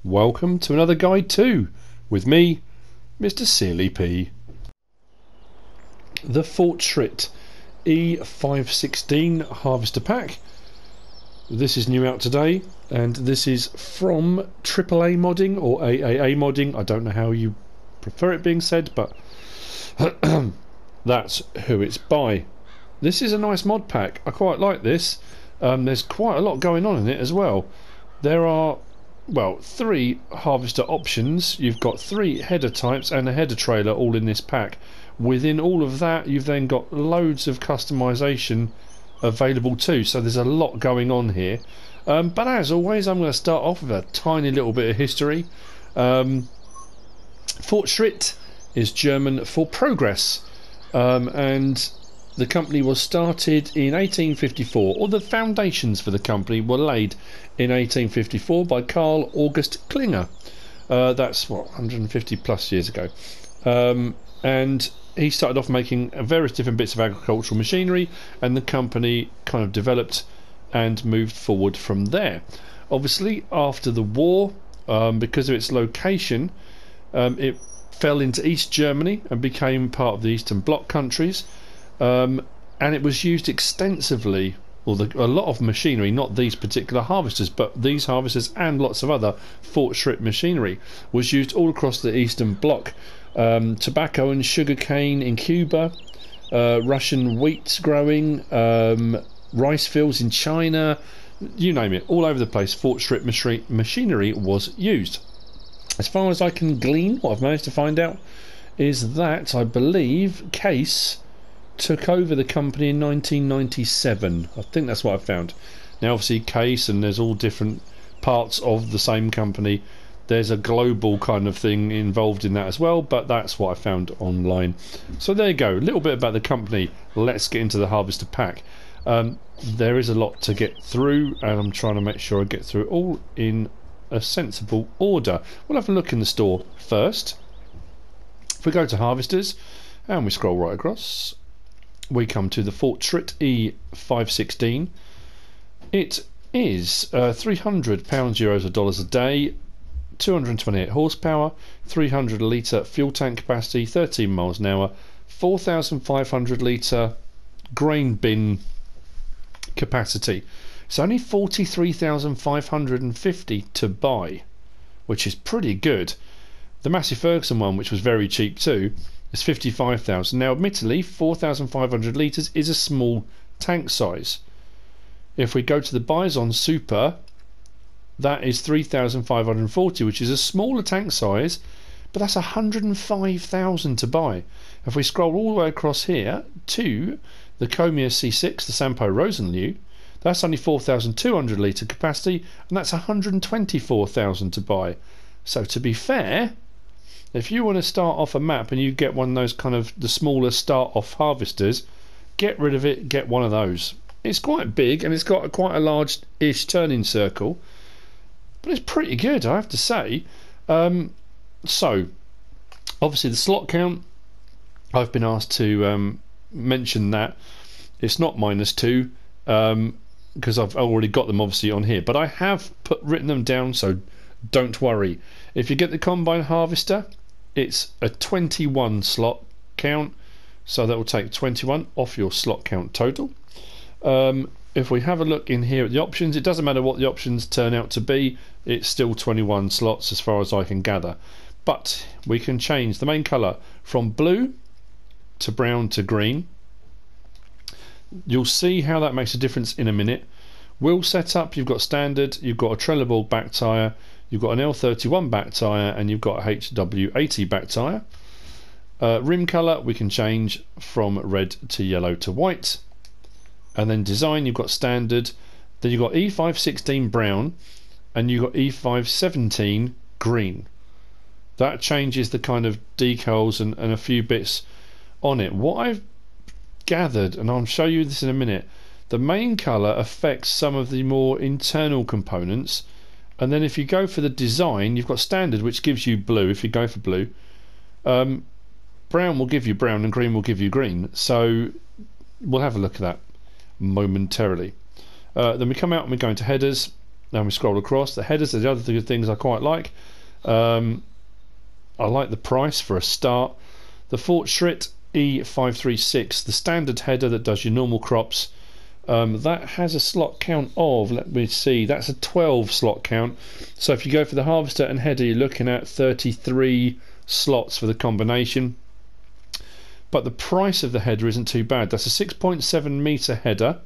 welcome to another guide too, with me, MrSealyp. The Fortschritt E-536 Harvester Pack. This is new out today, and this is from AAA modding or AAA modding. I don't know how you prefer it being said, but that's who it's by. This is a nice mod pack. I quite like this. There's quite a lot going on in it as well. There are, well, 3 harvester options. You've got 3 header types and a header trailer all in this pack. Within all of that, you've then got loads of customization available too, so there's a lot going on here. But as always, I'm going to start off with a tiny little bit of history. Fortschritt is German for progress, and the company was started in 1854, or the foundations for the company were laid in 1854 by Karl August Klinger. That's what, 150 plus years ago. And he started off making various different bits of agricultural machinery, and the company kind of developed and moved forward from there. Obviously, after the war, because of its location, it fell into East Germany and became part of the Eastern Bloc countries, and it was used extensively. Well, a lot of machinery, not these particular harvesters, but these harvesters and lots of other Fortschritt machinery was used all across the Eastern Bloc. Tobacco and sugarcane in Cuba, Russian wheat growing, rice fields in China, you name it, all over the place. Fortschritt machinery was used. As far as I can glean, what I've managed to find out is that I believe Case took over the company in 1997. I think that's what I've found. Now obviously Case, and there's all different parts of the same company. There's a global kind of thing involved in that as well, but that's what I found online. So there you go, a little bit about the company. Let's get into the Harvester Pack. There is a lot to get through, and I'm trying to make sure I get through it all in a sensible order. We'll have a look in the store first. If we go to Harvesters and we scroll right across, we come to the Fortschritt E-536. It is 300 pounds, euros or dollars a day, 228 horsepower, 300 litre fuel tank capacity, 13 miles an hour, 4,500 litre grain bin capacity. It's only 43,550 to buy, which is pretty good. The Massey Ferguson one, which was very cheap too, is 55,000. Now admittedly 4,500 litres is a small tank size. If we go to the Bison Super, that is 3,540, which is a smaller tank size, but that's 105,000 to buy. If we scroll all the way across here to the Comia C6, the Sampo Rosenliu, that's only 4,200 litre capacity, and that's 124,000 to buy. So to be fair, if you want to start off a map and you get one of those kind of the smaller start off harvesters, get rid of it, get one of those. It's quite big and it's got quite a large-ish turning circle, but it's pretty good, I have to say. So obviously the slot count, I've been asked to mention that it's not -2, because I've already got them obviously on here, but I have written them down, so don't worry. If you get the combine harvester, it's a 21 slot count, so that will take 21 off your slot count total. If we have a look in here at the options, it doesn't matter what the options turn out to be, it's still 21 slots as far as I can gather. But we can change the main colour from blue to brown to green. You'll see how that makes a difference in a minute. Wheel setup, you've got standard, you've got a trelleborg back tyre, you've got an L31 back tyre, and you've got a HW80 back tyre. Rim colour we can change from red to yellow to white. And then design, you've got standard, then you've got E516 brown, and you've got E517 green. That changes the kind of decals and a few bits on it. What I've gathered, and I'll show you this in a minute, the main colour affects some of the more internal components, and then if you go for the design, you've got standard, which gives you blue if you go for blue. Brown will give you brown and green will give you green, so we'll have a look at that momentarily. Then we come out and we go into headers. Now we scroll across. The headers are the other good things I quite like. I like the price for a start. The Fortschritt E-536, the standard header that does your normal crops, that has a slot count of, let me see, that's a 12 slot count. So if you go for the harvester and header, you're looking at 33 slots for the combination. But the price of the header isn't too bad. That's a 6.7 meter header,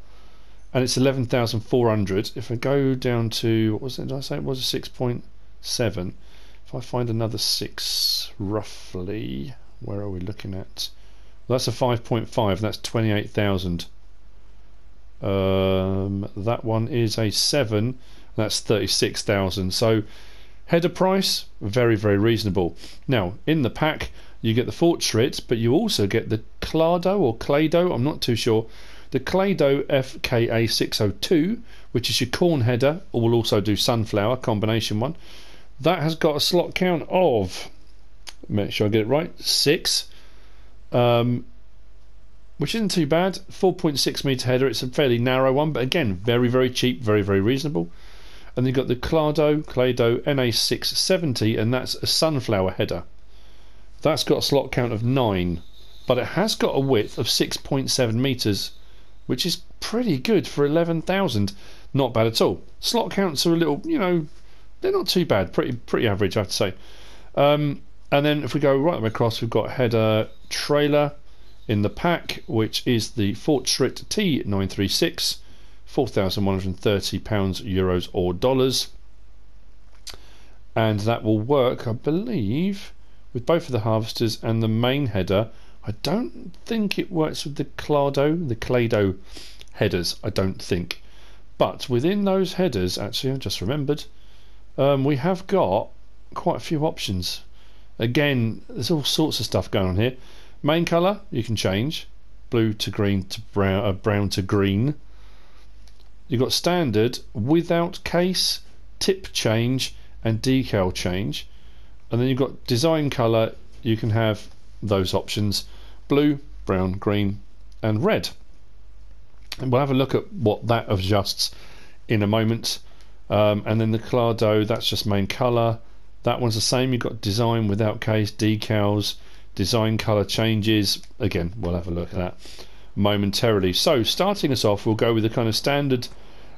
and it's 11,400. If I go down to, what was it? Did I say it was a 6.7? If I find another 6, roughly, where are we looking at? Well, that's a 5.5. That's 28,000. That one is a 7. That's 36,000. So header price, very, very reasonable. Now in the pack you get the Fortschritt, but you also get the Klado or Klado, I'm not too sure, the Klado FKA602, which is your corn header, or will also do sunflower, combination one. That has got a slot count of, make sure I get it right, 6, which isn't too bad. 4.6 meter header. It's a fairly narrow one, but again, very, very cheap, very, very reasonable. And you've got the Klado NA-670, and that's a sunflower header. That's got a slot count of 9, but it has got a width of 6.7 meters, which is pretty good for 11,000. Not bad at all. Slot counts are a little, you know, they're not too bad. Pretty average, I have to say. And then if we go right across, we've got header trailer in the pack, which is the Fortschritt T-936, 4,130 pounds, euros or dollars, and that will work, I believe, with both of the harvesters and the main header. I don't think it works with the Klado headers, I don't think, but within those headers, actually I just remembered, we have got quite a few options. Again, there's all sorts of stuff going on here. Main colour you can change, blue to green to brown, brown to green. You've got standard, without case, tip change and decal change, and then you've got design colour. You can have those options: blue, brown, green and red. And we'll have a look at what that adjusts in a moment. And then the Klado, that's just main colour. That one's the same. You've got design, without case, decals, design colour changes. Again, we'll have a look at that momentarily. So starting us off, we'll go with the kind of standard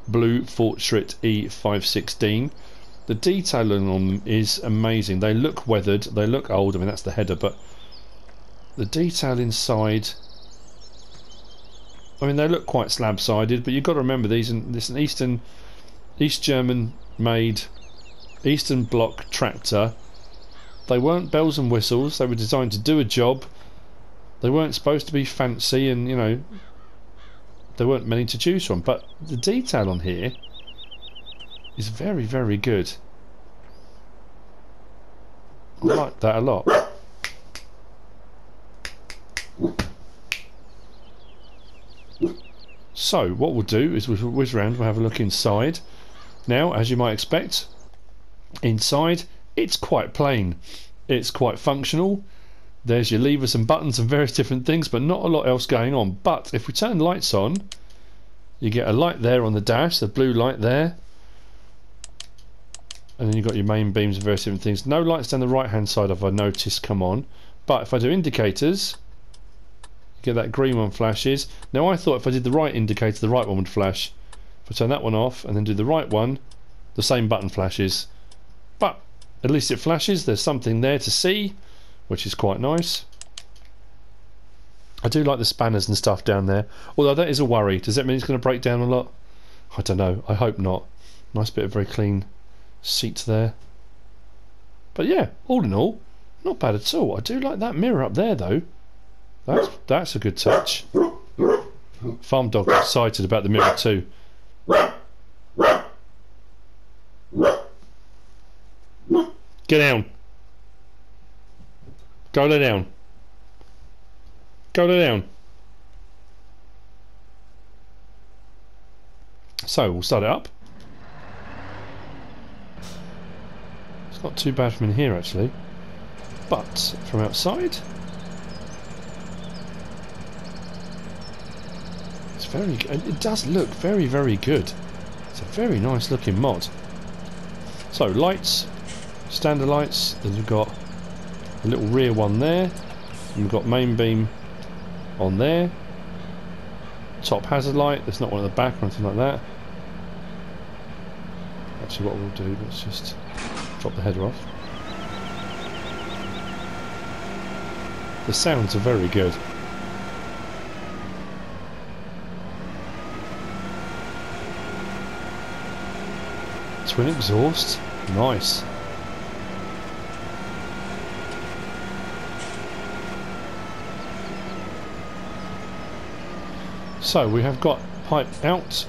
blue Fortschritt E516. The detailing on them is amazing. They look weathered, they look old. I mean, that's the header, but the detail inside, I mean, they look quite slab sided, but you've got to remember this is an East German made Eastern Bloc tractor. They weren't bells and whistles. They were designed to do a job. They weren't supposed to be fancy, and you know, there weren't many to choose from. But the detail on here is very, very good. I like that a lot. So what we'll do is we'll whiz around, we'll have a look inside. Now, as you might expect, inside it's quite plain. It's quite functional. There's your levers and buttons and various different things, but not a lot else going on. But if we turn lights on, you get a light there on the dash, the blue light there, and then you've got your main beams and various different things. No lights down the right hand side, I've noticed, come on. But if I do indicators, you get that green one flashes. Now I thought if I did the right indicator, the right one would flash. If I turn that one off and then do the right one, the same button flashes. But at least it flashes. There's something there to see, which is quite nice. I do like the spanners and stuff down there, although that is a worry. Does that mean it's going to break down a lot? I don't know. I hope not. Nice bit of very clean seats there. But yeah, all in all, not bad at all. I do like that mirror up there though. That's a good touch. Farm dog excited about the mirror too. Get down. Go lay down. Go lay down. So we'll start it up. It's not too bad from in here actually, but from outside it's very. It does look very, very good. It's a very nice looking mod. So lights, standard lights, then we've got a little rear one there, and we've got main beam on there, top hazard light, there's not one at the back or anything like that. Actually what we'll do, let's just drop the header off. The sounds are very good. Twin exhaust, nice. So we have got pipe out.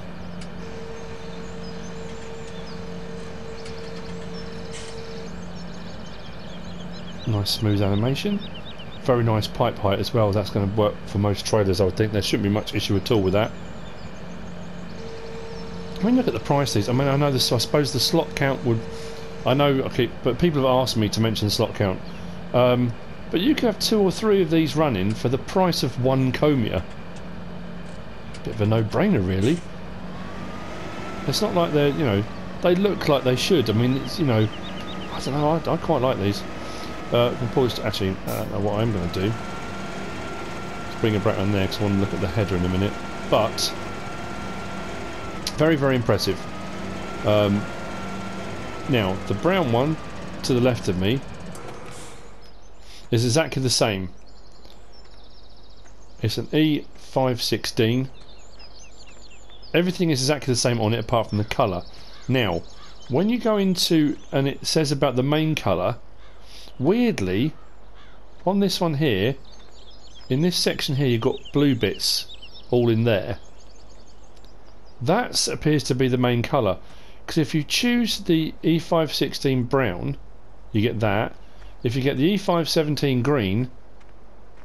Nice smooth animation. Very nice pipe height as well. That's going to work for most trailers, I would think. There shouldn't be much issue at all with that. I mean, look at the prices. I mean, I know this. I suppose the slot count would. I know. Okay, but people have asked me to mention the slot count. But you can have 2 or 3 of these running for the price of one Comia. Bit of a no-brainer, really. It's not like they're, you know, they look like they should. I mean, it's, you know, I don't know. I quite like these. Actually, I don't know what I'm going to do. Let's bring it back on there because I want to look at the header in a minute. But very, very impressive. Now, the brown one to the left of me is exactly the same. It's an E-516. Everything is exactly the same on it apart from the colour. Now, when you go into, and it says about the main colour, weirdly, on this one here, in this section here, you've got blue bits all in there. That appears to be the main colour, because if you choose the E516 brown, you get that. If you get the E517 green,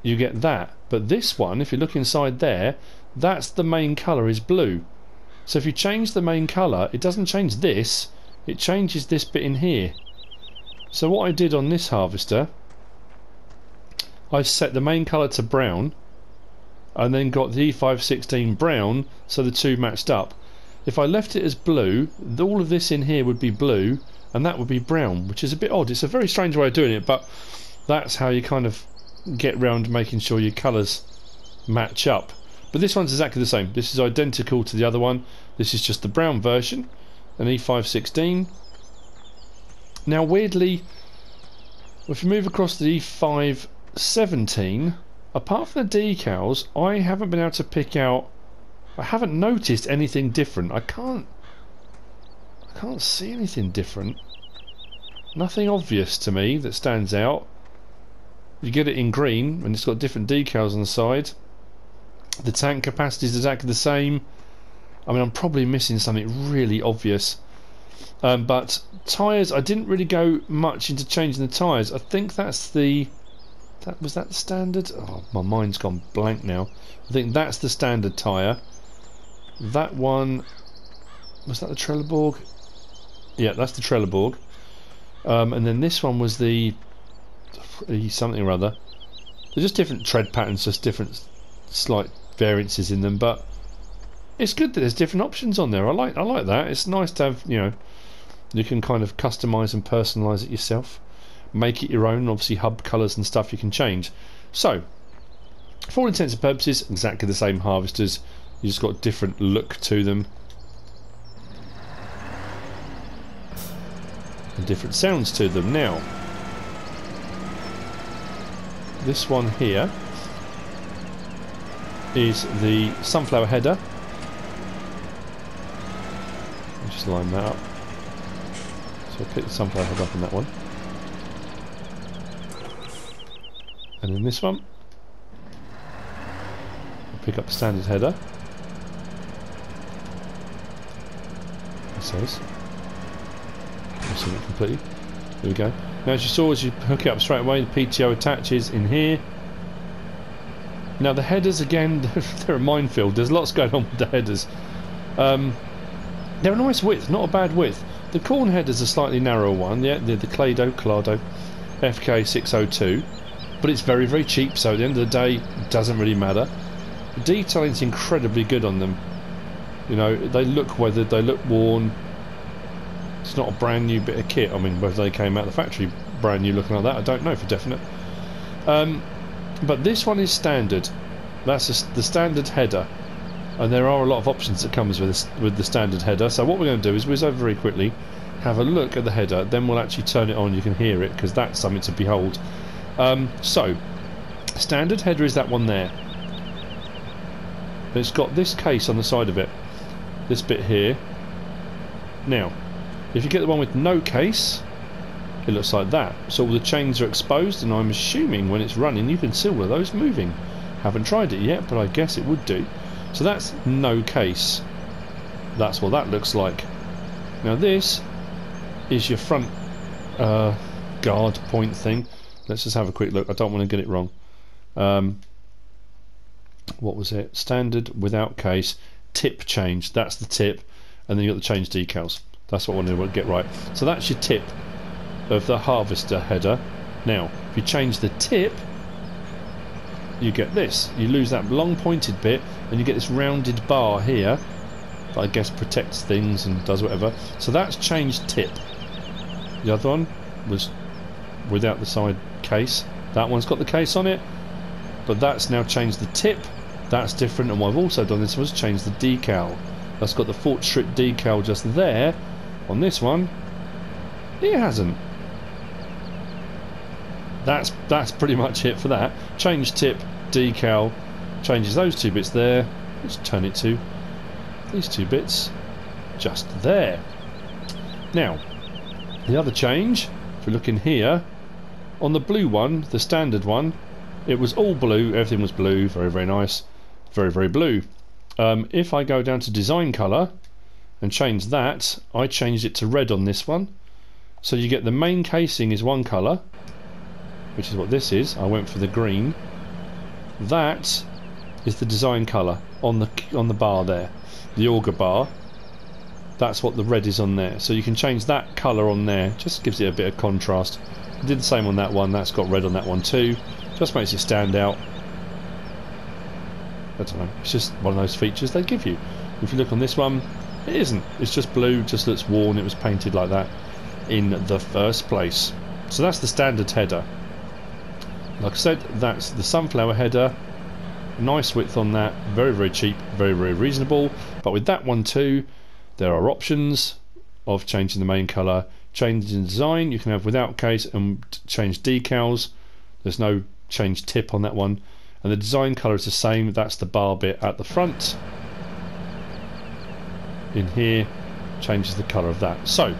you get that. But this one, if you look inside there, that's the main colour is blue. So if you change the main colour, it doesn't change this, it changes this bit in here. So what I did on this harvester, I set the main colour to brown, and then got the E516 brown, so the two matched up. If I left it as blue, all of this in here would be blue, and that would be brown, which is a bit odd. It's a very strange way of doing it, but that's how you kind of get round making sure your colours match up. But this one's exactly the same. This is identical to the other one. This is just the brown version, an E516. Now weirdly, if you move across the E517, apart from the decals, I haven't been able to pick out, I haven't noticed anything different. I can't see anything different. Nothing obvious to me that stands out. You get it in green and it's got different decals on the side. The tank capacity is exactly the same. I mean, I'm probably missing something really obvious. But tyres, I didn't really go much into changing the tyres. I think that's the... was that the standard? Oh, my mind's gone blank now. I think that's the standard tyre. That one... was that the Trelleborg? Yeah, that's the Trelleborg. And then this one was the... something or other. They're just different tread patterns, just different slight variances in them, but it's good that there's different options on there. I like that. It's nice to have, you know, you can kind of customise and personalise it yourself, make it your own. Obviously hub colours and stuff you can change. So for all intents and purposes, exactly the same harvesters, you just got a different look to them and different sounds to them. Now this one here is the sunflower header. I'll just line that up. So I'll pick the sunflower head up on that one. And then this one, I'll pick up the standard header. It says. I've seen it completely. There we go. Now as you saw, as you hook it up straight away, the PTO attaches in here. Now the headers, again, they're a minefield. There's lots going on with the headers. They're a nice width, not a bad width. The corn header's a slightly narrower one, yeah, the Klado FK602. But it's very, very cheap, so at the end of the day, it doesn't really matter. The detailing's incredibly good on them. You know, they look weathered, they look worn. It's not a brand new bit of kit. I mean, whether they came out of the factory brand new looking like that, I don't know for definite. But this one is standard. That's the standard header, and there are a lot of options that comes with the standard header. So what we're going to do is whiz over very quickly, have a look at the header, then we'll actually turn it on. You can hear it because that's something to behold. So standard header is that one there. It's got this case on the side of it, this bit here. Now, if you get the one with no case, it looks like that. So all the chains are exposed, and I'm assuming when it's running you can see all of those moving. Haven't tried it yet, but I guess it would do. So that's no case. That's what that looks like. Now this is your front guard point thing. Let's just have a quick look. I don't want to get it wrong. What was it? Standard without case, tip change. That's the tip, and then you got the change decals. That's what I wanted to get right. So that's your tip of the harvester header. Now, if you change the tip, you get this. You lose that long pointed bit, and you get this rounded bar here that I guess protects things and does whatever. So that's changed tip. The other one was without the side case. That one's got the case on it, but that's now changed the tip. That's different, and what I've also done this was change the decal. That's got the Fortschritt decal just there. On this one, it hasn't. That's pretty much it for that. Change tip, decal, changes those two bits there. Let's turn it to these two bits just there. Now, the other change, if we look in here, on the blue one, the standard one, it was all blue, everything was blue, very, very nice, very, very blue. If I go down to design colour and change that, I changed it to red on this one. So you get the main casing is one colour, which is what this is. I went for the green. That is the design colour on the bar there, the auger bar. That's what the red is on there. So you can change that colour on there. Just gives it a bit of contrast. I did the same on that one. That's got red on that one too. Just makes it stand out. I don't know. It's just one of those features they give you. If you look on this one, it isn't. It's just blue. Just looks worn. It was painted like that in the first place. So that's the standard header. Like I said, that's the sunflower header. Nice width on that. Very, very cheap. Very, very reasonable. But with that one too, there are options of changing the main colour, changing design. You can have without case and change decals. There's no change tip on that one, and the design colour is the same. That's the bar bit at the front. In here, changes the colour of that. So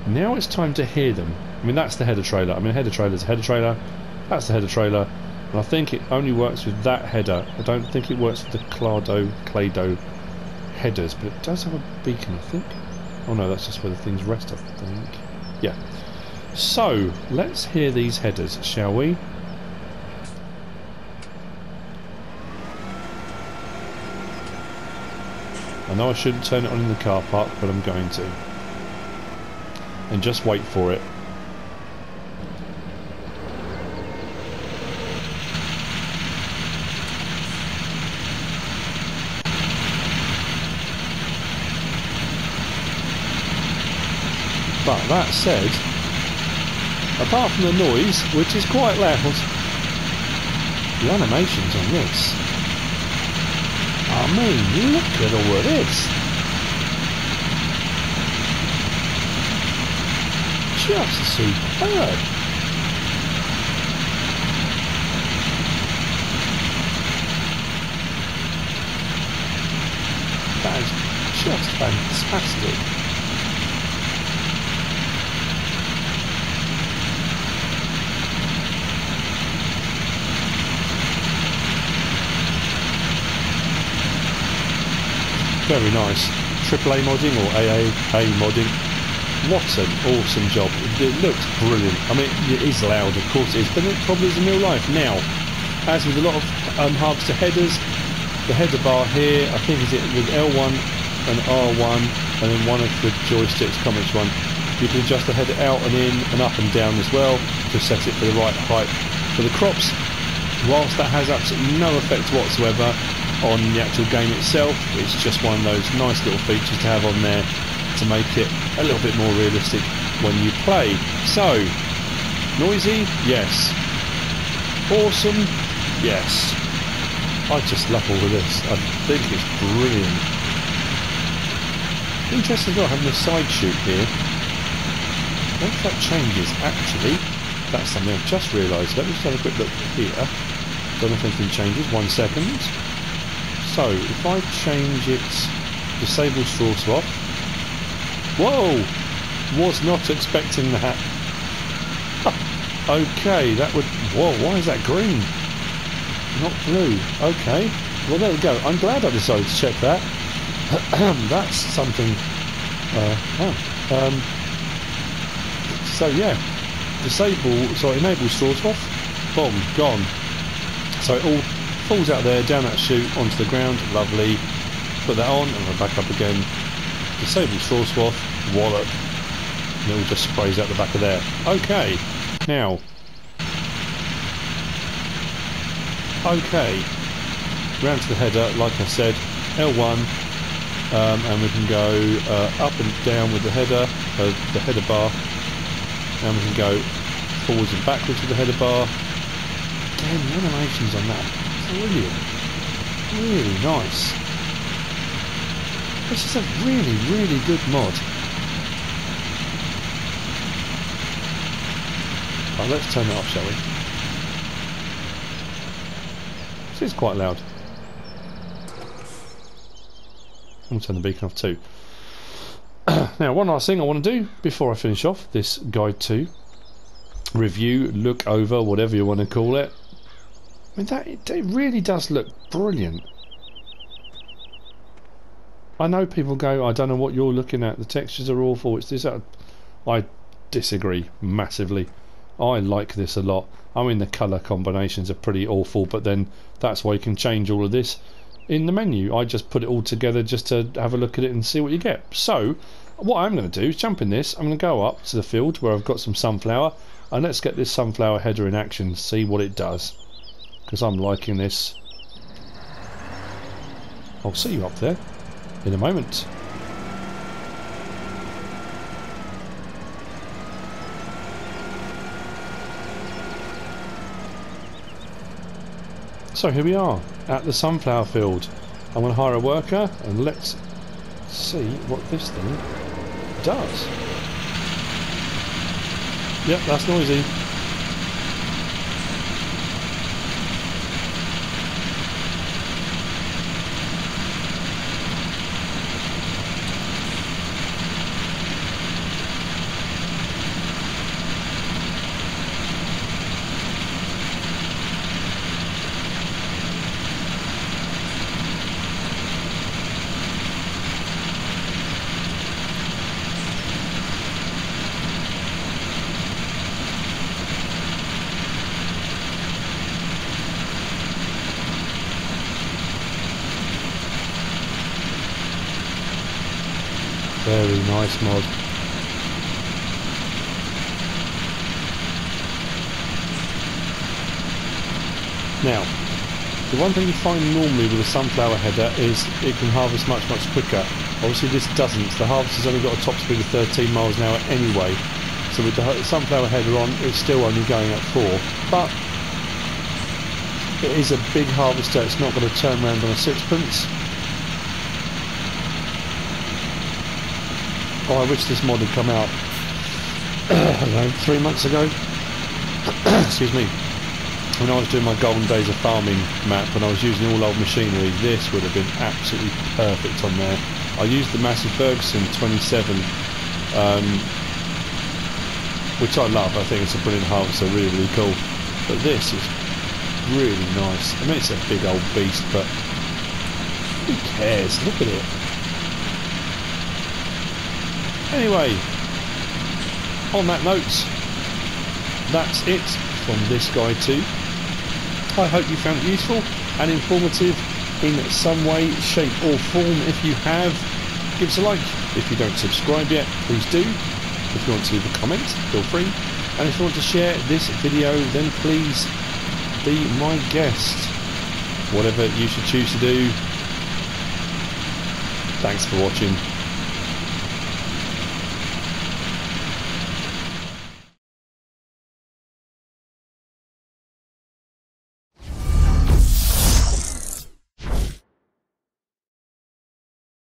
now it's time to hear them. I mean, that's the header trailer. I mean, a header trailer is a header trailer. That's the header trailer, and I think it only works with that header. I don't think it works with the Klado headers, but it does have a beacon, I think. Oh no, that's just where the things rest, I think. Yeah. So let's hear these headers, shall we? I know I shouldn't turn it on in the car park, but I'm going to. And just wait for it. But that said, apart from the noise, which is quite loud, the animations on this, I mean, look at all of this. Just superb. That is just fantastic. Very nice. AAA modding or AA modding. What an awesome job. It looks brilliant. I mean, it is loud, of course it is, but it probably is in real life. Now, as with a lot of harvester headers, the header bar here, I think is it with L1 and R1, and then one of the joysticks, can't remember which one, you can adjust the header out and in and up and down as well to set it for the right height for the crops. Whilst that has absolutely no effect whatsoever on the actual game itself, it's just one of those nice little features to have on there to make it a little bit more realistic when you play. So, noisy? Yes. Awesome? Yes. I just love all of this. I think it's brilliant. Interesting as well having a side shoot here. What if that changes? Actually, that's something I've just realised. Let me just have a quick look here. Don't know if anything changes. 1 second. So, if I change it, disable straw swap. Whoa! Was not expecting that. Okay, that would... Whoa, why is that green? Not blue. Okay. Well, there you go. I'm glad I decided to check that. That's something... so, yeah. Enable straw swap. Boom, gone. So it all falls out there, down that chute, onto the ground. Lovely. Put that on, and then back up again. Disable straw swath, wallop. And it all just sprays out the back of there. Okay. Now. Okay. Round to the header, like I said. L1. And we can go up and down with the header bar. And we can go forwards and backwards with the header bar. Again, the animations on that, brilliant. Really nice. This is a really, really good mod. Right, let's turn it off, shall we? This is quite loud. I'll turn the beacon off too. Now, one last thing I want to do before I finish off this guide 2 review, look over, whatever you want to call it. I mean, it really does look brilliant. I know people go, I don't know what you're looking at, the textures are awful, it's this, that. I disagree massively. I like this a lot. I mean, the colour combinations are pretty awful, but then that's why you can change all of this in the menu. I just put it all together just to have a look at it and see what you get. So, what I'm going to do is jump in this. I'm going to go up to the field where I've got some sunflower, and let's get this sunflower header in action, see what it does. Because I'm liking this. I'll see you up there in a moment. So here we are at the sunflower field. I'm going to hire a worker and let's see what this thing does. Yep, that's noisy. Very nice mod. Now, the one thing you find normally with a sunflower header is it can harvest much quicker. Obviously this doesn't. The harvester's only got a top speed of 13 miles an hour anyway. So with the sunflower header on, it's still only going at 4. But it is a big harvester. It's not going to turn around on a sixpence. Oh, I wish this mod had come out, I don't know, 3 months ago. Excuse me. When I was doing my golden days of farming map, when I was using all old machinery, this would have been absolutely perfect on there. I used the Massey Ferguson 27, which I love. I think it's a brilliant harvester, really, really cool. But this is really nice. I mean, it's a big old beast, but who cares? Look at it. Anyway, on that note, that's it from this guide too. I hope you found it useful and informative in some way, shape or form. If you have, give us a like. If you don't subscribe yet, please do. If you want to leave a comment, feel free. And if you want to share this video, then please be my guest. Whatever you should choose to do. Thanks for watching.